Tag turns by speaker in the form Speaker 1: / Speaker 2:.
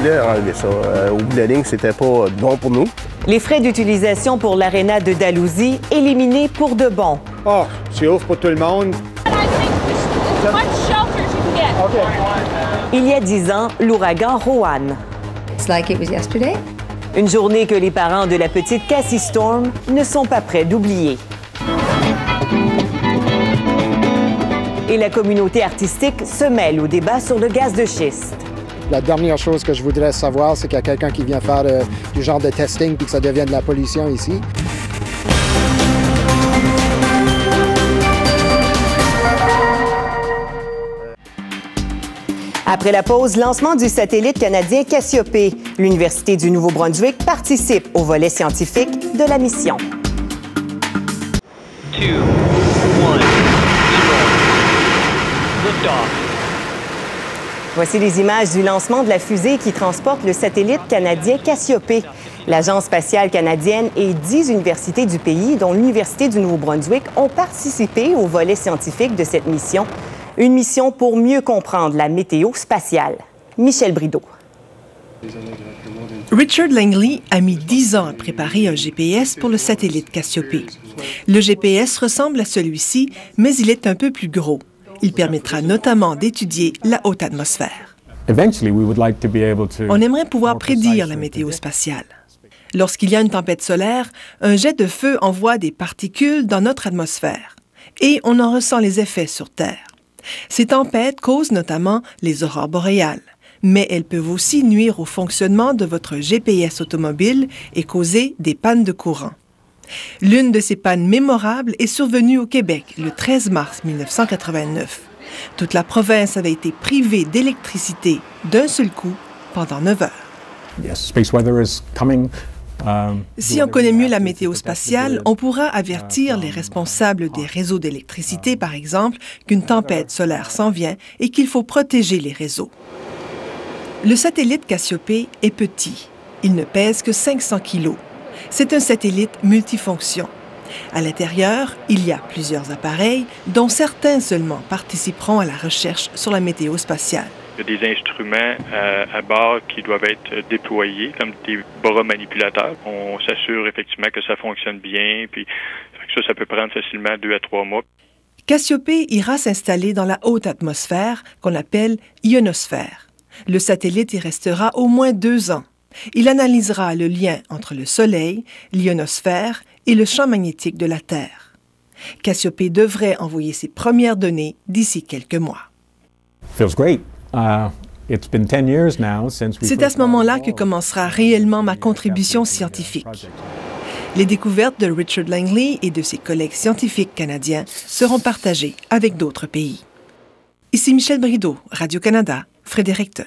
Speaker 1: voulait enlever ça. Au bout de la ligne, c'était pas bon pour nous.
Speaker 2: Les frais d'utilisation pour l'aréna de Dalhousie éliminés pour de bon.
Speaker 3: Oh, c'est ouf pour tout le monde.
Speaker 2: Il y a 10 ans, l'ouragan Rowan.
Speaker 4: It's like it was yesterday.
Speaker 2: Une journée que les parents de la petite Cassie Storm ne sont pas prêts d'oublier. Et la communauté artistique se mêle au débat sur le gaz de schiste.
Speaker 3: La dernière chose que je voudrais savoir, c'est qu'il y a quelqu'un qui vient faire du genre de testing puis que ça devienne de la pollution ici.
Speaker 2: Après la pause, lancement du satellite canadien Cassiopée. L'Université du Nouveau-Brunswick participe au volet scientifique de la mission.
Speaker 5: 2, 1, 0. Lift-off.
Speaker 2: Voici les images du lancement de la fusée qui transporte le satellite canadien Cassiopée. L'Agence spatiale canadienne et 10 universités du pays, dont l'Université du Nouveau-Brunswick, ont participé au volet scientifique de cette mission. Une mission pour mieux comprendre la météo spatiale. Michel Brideau.
Speaker 6: Richard Langley a mis 10 ans à préparer un GPS pour le satellite Cassiopée. Le GPS ressemble à celui-ci, mais il est un peu plus gros. Il permettra notamment d'étudier la haute atmosphère. On aimerait pouvoir prédire la météo spatiale. Lorsqu'il y a une tempête solaire, un jet de feu envoie des particules dans notre atmosphère et on en ressent les effets sur Terre. Ces tempêtes causent notamment les aurores boréales, mais elles peuvent aussi nuire au fonctionnement de votre GPS automobile et causer des pannes de courant. L'une de ces pannes mémorables est survenue au Québec le 13 mars 1989. Toute la province avait été privée d'électricité d'un seul coup pendant 9 heures. Si on connaît mieux la météo spatiale, on pourra avertir les responsables des réseaux d'électricité, par exemple, qu'une tempête solaire s'en vient et qu'il faut protéger les réseaux. Le satellite Cassiopée est petit. Il ne pèse que 500 kilos. C'est un satellite multifonction. À l'intérieur, il y a plusieurs appareils, dont certains seulement participeront à la recherche sur la météo spatiale.
Speaker 7: Il y a des instruments à bord qui doivent être déployés comme des bras manipulateurs. On s'assure effectivement que ça fonctionne bien, puis ça peut prendre facilement 2 à 3 mois.
Speaker 6: Cassiopée ira s'installer dans la haute atmosphère qu'on appelle ionosphère. Le satellite y restera au moins 2 ans. Il analysera le lien entre le Soleil, l'ionosphère et le champ magnétique de la Terre. Cassiopée devrait envoyer ses premières données d'ici quelques mois. C'est à ce moment-là que commencera réellement ma contribution scientifique. Les découvertes de Richard Langley et de ses collègues scientifiques canadiens seront partagées avec d'autres pays. Ici Michel Brideau, Radio-Canada, Fredericton.